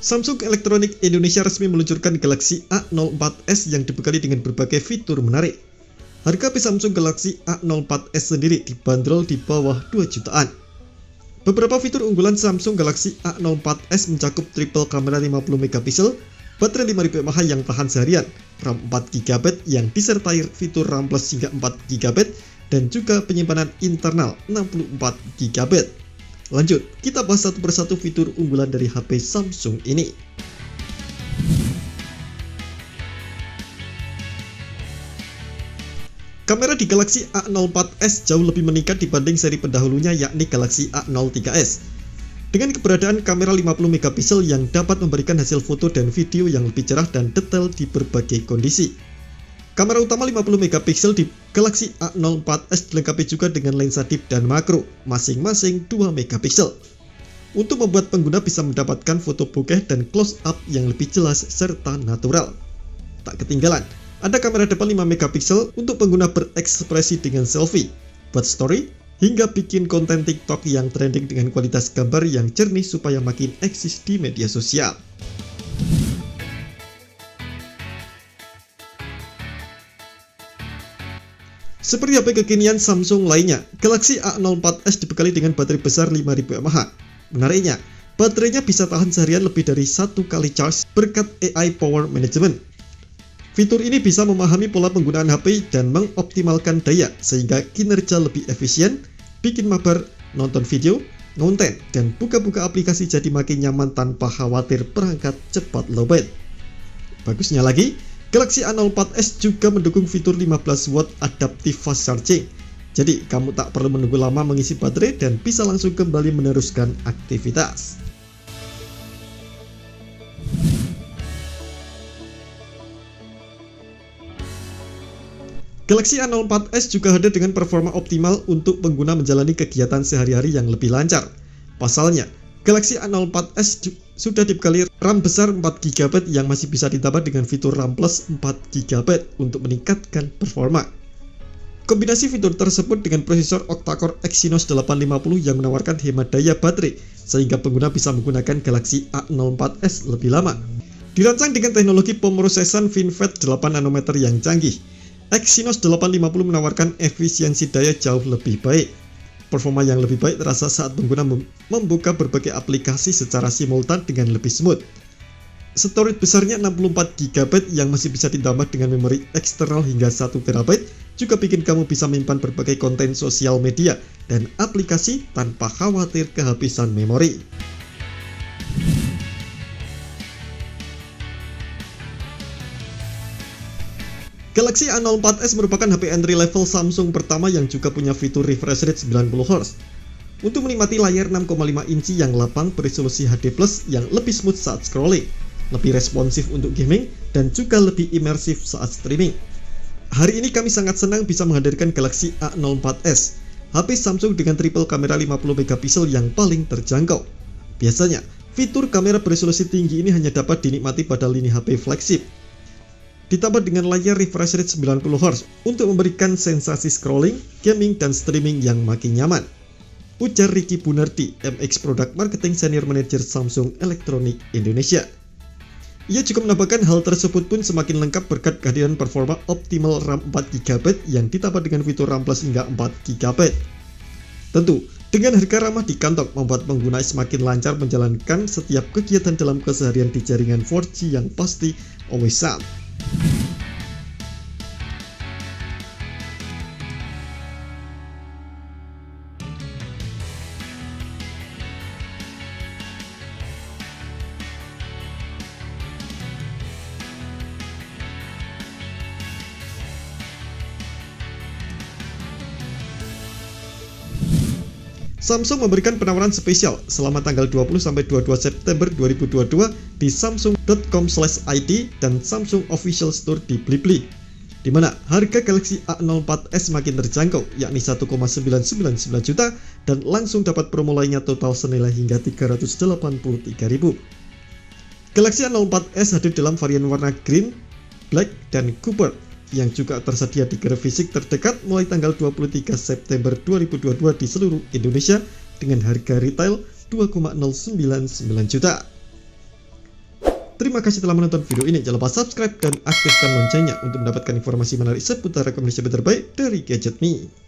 Samsung Electronics Indonesia resmi meluncurkan Galaxy A04s yang dibekali dengan berbagai fitur menarik. Harga HP Samsung Galaxy A04s sendiri dibanderol di bawah 2 jutaan. Beberapa fitur unggulan Samsung Galaxy A04s mencakup triple kamera 50MP, baterai 5000 mAh yang tahan seharian, RAM 4GB yang disertai fitur RAM Plus hingga 4GB, dan juga penyimpanan internal 64GB. Lanjut, kita bahas satu persatu fitur unggulan dari HP Samsung ini. Kamera di Galaxy A04s jauh lebih meningkat dibanding seri pendahulunya yakni Galaxy A03s. Dengan keberadaan kamera 50MP yang dapat memberikan hasil foto dan video yang lebih cerah dan detail di berbagai kondisi. Kamera utama 50MP di Galaxy A04s dilengkapi juga dengan lensa deep dan makro, masing-masing 2MP. Untuk membuat pengguna bisa mendapatkan foto bokeh dan close up yang lebih jelas serta natural. Tak ketinggalan, ada kamera depan 5MP untuk pengguna berekspresi dengan selfie, buat story, hingga bikin konten TikTok yang trending dengan kualitas gambar yang jernih supaya makin eksis di media sosial. Seperti HP kekinian Samsung lainnya, Galaxy A04s dibekali dengan baterai besar 5000 mAh. Menariknya, baterainya bisa tahan seharian lebih dari 1 kali charge berkat AI Power Management. Fitur ini bisa memahami pola penggunaan HP dan mengoptimalkan daya sehingga kinerja lebih efisien, bikin mabar, nonton video, ngonten, dan buka-buka aplikasi jadi makin nyaman tanpa khawatir perangkat cepat lowbat. Bagusnya lagi, Galaxy A04s juga mendukung fitur 15W Adaptive Fast Charging. Jadi, kamu tak perlu menunggu lama mengisi baterai dan bisa langsung kembali meneruskan aktivitas. Galaxy A04s juga hadir dengan performa optimal untuk pengguna menjalani kegiatan sehari-hari yang lebih lancar. Pasalnya, Galaxy A04s sudah dibekali RAM besar 4GB yang masih bisa ditambah dengan fitur RAM Plus 4GB untuk meningkatkan performa. Kombinasi fitur tersebut dengan prosesor octa-core Exynos 850 yang menawarkan hemat daya baterai sehingga pengguna bisa menggunakan Galaxy A04s lebih lama. Dirancang dengan teknologi pemrosesan FinFET 8nm yang canggih, Exynos 850 menawarkan efisiensi daya jauh lebih baik. Performa yang lebih baik terasa saat pengguna membuka berbagai aplikasi secara simultan dengan lebih smooth. Storage besarnya 64GB yang masih bisa ditambah dengan memori eksternal hingga 1TB juga bikin kamu bisa menyimpan berbagai konten sosial media dan aplikasi tanpa khawatir kehabisan memori. Galaxy A04s merupakan HP entry level Samsung pertama yang juga punya fitur refresh rate 90Hz. Untuk menikmati layar 6,5 inci yang lapang beresolusi HD+ yang lebih smooth saat scrolling, lebih responsif untuk gaming, dan juga lebih imersif saat streaming. Hari ini kami sangat senang bisa menghadirkan Galaxy A04s, HP Samsung dengan triple kamera 50MP yang paling terjangkau. Biasanya, fitur kamera beresolusi tinggi ini hanya dapat dinikmati pada lini HP flagship. Ditambah dengan layar refresh rate 90Hz untuk memberikan sensasi scrolling, gaming, dan streaming yang makin nyaman. Ujar Ricky Bunardi, MX Product Marketing Senior Manager Samsung Electronics Indonesia. Ia juga menambahkan hal tersebut pun semakin lengkap berkat kehadiran performa optimal RAM 4GB yang ditambah dengan fitur RAM Plus hingga 4GB. Tentu, dengan harga ramah di kantong membuat pengguna semakin lancar menjalankan setiap kegiatan dalam keseharian di jaringan 4G yang pasti always on. Samsung memberikan penawaran spesial selama tanggal 20-22 September 2022 di samsung.com/id dan Samsung Official Store di Blibli, di mana harga Galaxy A04s makin terjangkau yakni 1,999 juta dan langsung dapat promo lainnya total senilai hingga 383.000. Galaxy A04s hadir dalam varian warna green, black, dan copper yang juga tersedia di gerai fisik terdekat mulai tanggal 23 September 2022 di seluruh Indonesia dengan harga retail 2,099 juta. Terima kasih telah menonton video ini. Jangan lupa subscribe dan aktifkan loncengnya untuk mendapatkan informasi menarik seputar rekomendasi terbaik dari Gadget Me.